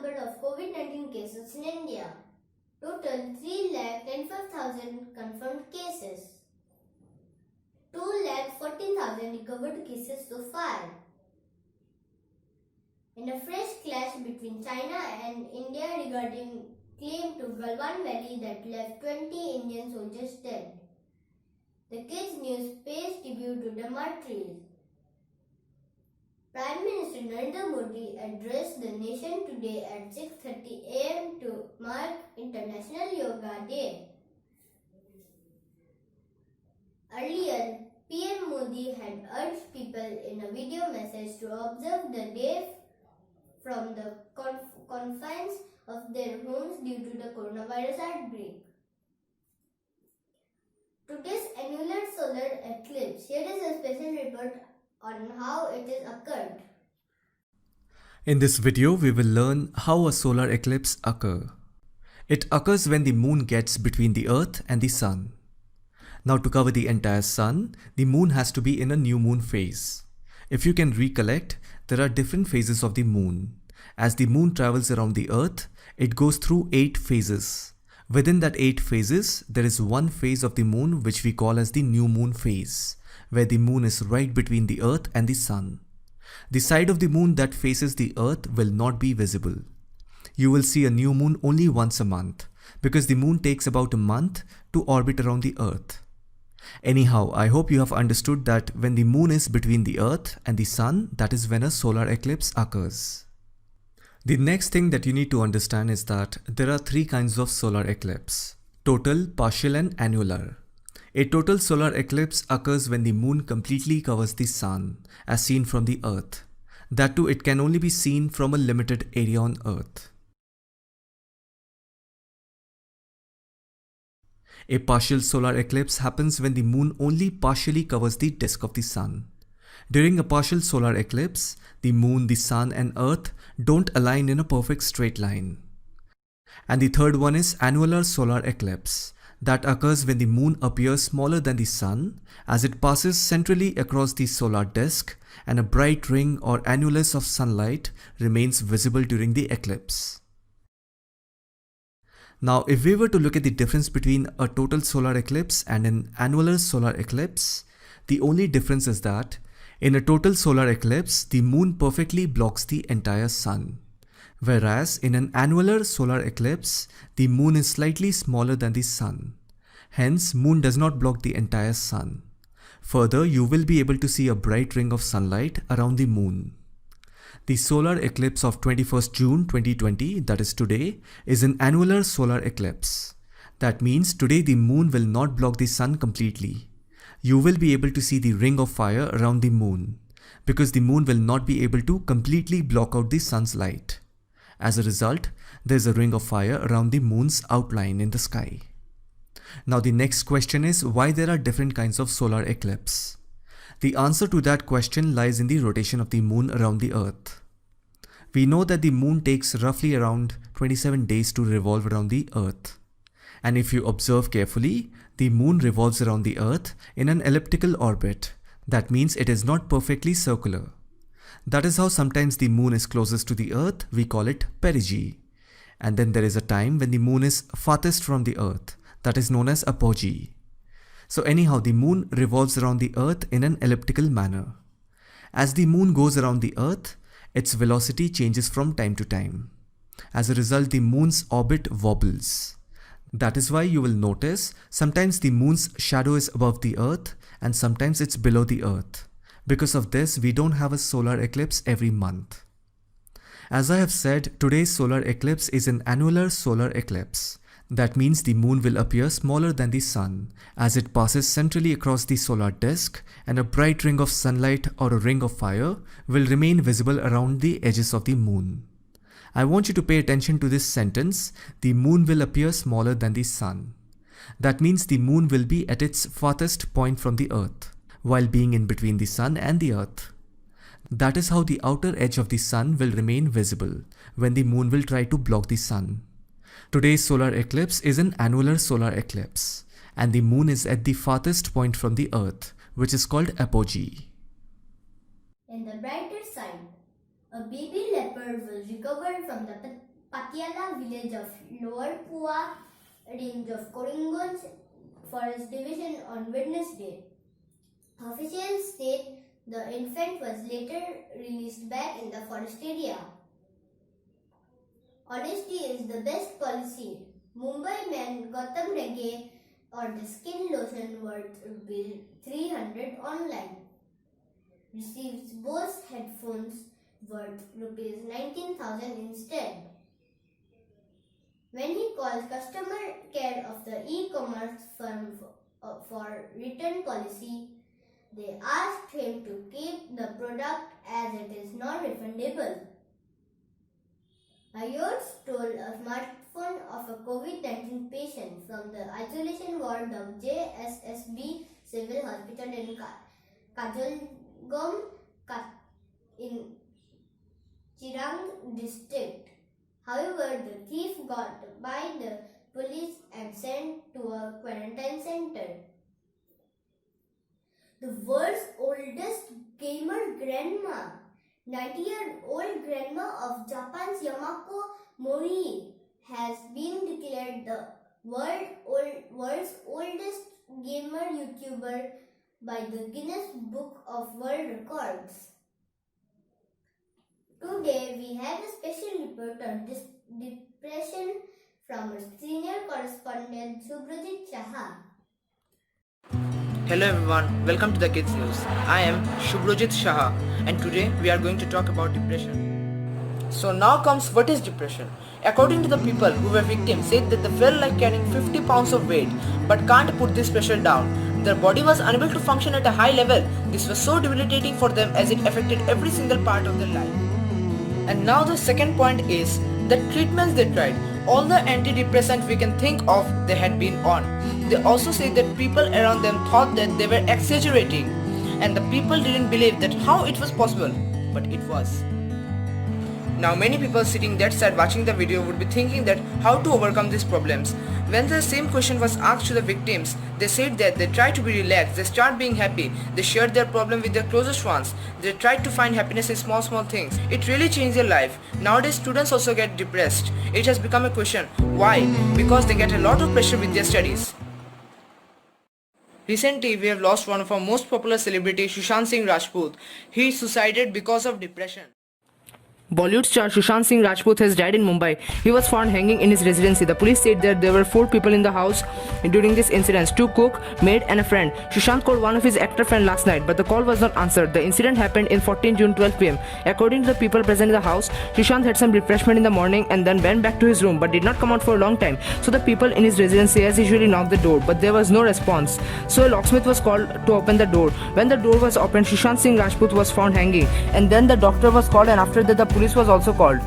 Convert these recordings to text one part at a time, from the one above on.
number of COVID-19 cases in India. Total 3,95,000 confirmed cases. 2,14,000 recovered cases so far. In a fresh clash between China and India regarding claim to Galwan Valley that left 20 Indian soldiers dead. The Kids News pays tribute to the martyrs. Prime Minister Narendra Modi addressed the nation today at 6:30 a.m. to mark International Yoga Day. Earlier, PM Modi had urged people in a video message to observe the day from the confines of their homes due to the coronavirus outbreak. Today's annular solar eclipse. Here is a special report on how it is occurred. In this video, we will learn how a solar eclipse occurs. It occurs when the moon gets between the earth and the sun. Now, to cover the entire sun, the moon has to be in a new moon phase. If you can recollect, there are different phases of the moon. As the moon travels around the earth, it goes through 8 phases. Within that 8 phases, there is one phase of the moon which we call as the new moon phase, where the moon is right between the earth and the sun. The side of the moon that faces the earth will not be visible. You will see a new moon only once a month, because the moon takes about a month to orbit around the earth. Anyhow, I hope you have understood that when the moon is between the earth and the sun, that is when a solar eclipse occurs. The next thing that you need to understand is that there are 3 kinds of solar eclipse: total, partial and annular. A total solar eclipse occurs when the moon completely covers the sun, as seen from the earth. That too, it can only be seen from a limited area on earth. A partial solar eclipse happens when the moon only partially covers the disk of the sun. During a partial solar eclipse, the moon, the sun and earth don't align in a perfect straight line. And the third one is annular solar eclipse. That occurs when the moon appears smaller than the sun as it passes centrally across the solar disk and a bright ring or annulus of sunlight remains visible during the eclipse. Now, if we were to look at the difference between a total solar eclipse and an annular solar eclipse, the only difference is that in a total solar eclipse, the moon perfectly blocks the entire sun. Whereas in an annular solar eclipse, the moon is slightly smaller than the sun. Hence, moon does not block the entire sun. Further, you will be able to see a bright ring of sunlight around the moon. The solar eclipse of 21st June 2020, that is today, is an annular solar eclipse. That means today the moon will not block the sun completely. You will be able to see the ring of fire around the moon, because the moon will not be able to completely block out the sun's light. As a result, there is a ring of fire around the moon's outline in the sky. Now the next question is why there are different kinds of solar eclipse. The answer to that question lies in the rotation of the moon around the earth. We know that the moon takes roughly around 27 days to revolve around the earth. And if you observe carefully, the moon revolves around the earth in an elliptical orbit. That means it is not perfectly circular. That is how sometimes the moon is closest to the earth, we call it perigee. And then there is a time when the moon is farthest from the earth, that is known as apogee. So anyhow, the moon revolves around the earth in an elliptical manner. As the moon goes around the earth, its velocity changes from time to time. As a result, the moon's orbit wobbles. That is why you will notice sometimes the moon's shadow is above the earth and sometimes it's below the earth. Because of this, we don't have a solar eclipse every month. As I have said, today's solar eclipse is an annular solar eclipse. That means the moon will appear smaller than the sun as it passes centrally across the solar disk, and a bright ring of sunlight or a ring of fire will remain visible around the edges of the moon. I want you to pay attention to this sentence: the moon will appear smaller than the sun. That means the moon will be at its farthest point from the earth, while being in between the sun and the earth. That is how the outer edge of the sun will remain visible when the moon will try to block the sun. Today's solar eclipse is an annular solar eclipse, and the moon is at the farthest point from the earth, which is called apogee. In the brighter side, a baby leopard will recover from the Patiala village of Lower Pua, range of Koringunj Forest Division on Wednesday. Officials state the infant was later released back in the forest area. Honesty is the best policy. Mumbai man Gautam Rege ordered skin lotion worth rupees 300 online. Receives Bose headphones worth rupees 19,000 instead. When he called customer care of the e-commerce firm for return policy, they asked him to keep the product as it is not refundable. Ayur stole a smartphone of a COVID-19 patient from the isolation ward of JSSB Civil Hospital in Kajalgaon in Chirang district. However, the thief got by the police and sent to a quarantine center. The world's oldest gamer grandma, 90-year-old grandma of Japan's Yamako Mori, has been declared the world's oldest gamer YouTuber by the Guinness Book of World Records. Today we have a special report on depression from our senior correspondent Subhrajit Saha. Hello everyone, welcome to the Kids News. I am Subhrajit Saha and today we are going to talk about depression. So now comes what is depression. According to the people who were victims said that they felt like carrying 50 pounds of weight but can't put this pressure down. Their body was unable to function at a high level. This was so debilitating for them as it affected every single part of their life. And now the second point is the treatments they tried. All the antidepressants we can think of they had been on. They also say that people around them thought that they were exaggerating and the people didn't believe that how it was possible, but it was. Now many people sitting that side watching the video would be thinking that how to overcome these problems. When the same question was asked to the victims, they said that they tried to be relaxed, they start being happy, they shared their problem with their closest ones, they tried to find happiness in small things. It really changed their life. Nowadays students also get depressed. It has become a question. Why? Because they get a lot of pressure with their studies. Recently, we have lost one of our most popular celebrities, Sushant Singh Rajput. He suicided because of depression. Bollywood star Sushant Singh Rajput has died in Mumbai. He was found hanging in his residency. The police said that there were 4 people in the house during this incident: 2 cook, maid and a friend. Sushant called one of his actor friend last night, but the call was not answered. The incident happened in 14 June 12 pm. According to the people present in the house, Sushant had some refreshment in the morning and then went back to his room but did not come out for a long time. So the people in his residency as usually knocked the door, but there was no response. So a locksmith was called to open the door. When the door was opened, Sushant Singh Rajput was found hanging, and then the doctor was called, and after that the police was also called.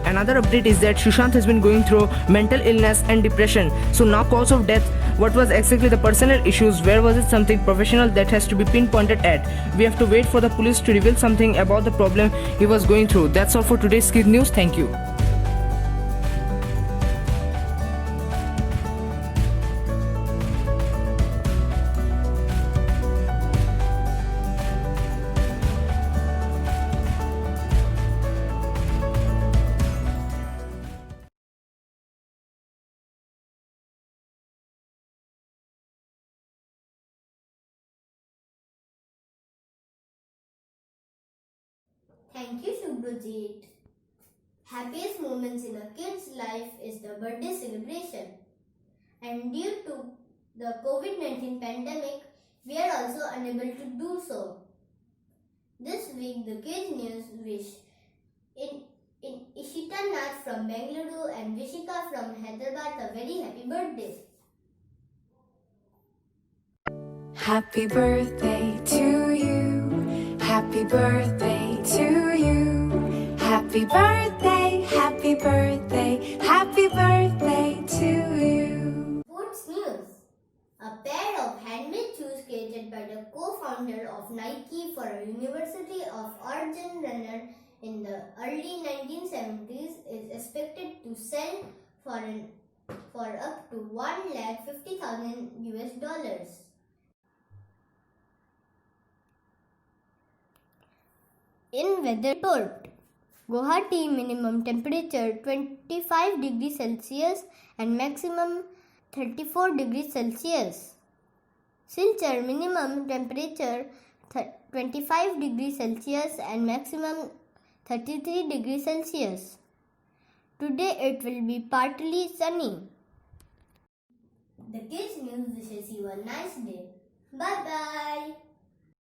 Another update is that Sushant has been going through mental illness and depression. So now cause of death, what was exactly the personal issues, where was it something professional that has to be pinpointed at? We have to wait for the police to reveal something about the problem he was going through. That's all for today's Kids News. Thank you. Thank you, Subhrajit. Happiest moments in a kid's life is the birthday celebration. And due to the COVID-19 pandemic, we are also unable to do so. This week, the Kids News wish in Ishita Nath from Bengaluru and Vishika from Hyderabad a very happy birthday. Happy birthday to you. Happy birthday to you. Happy birthday, happy birthday, happy birthday to you. Sports news. A pair of handmade shoes created by the co-founder of Nike for a University of Oregon runner in the early 1970s is expected to sell for up to $150,000 US. In weather report, Guwahati minimum temperature 25 degrees Celsius and maximum 34 degrees Celsius. Silchar minimum temperature 25 degrees Celsius and maximum 33 degrees Celsius. Today it will be partly sunny. The Kids News wishes you a nice day. Bye bye.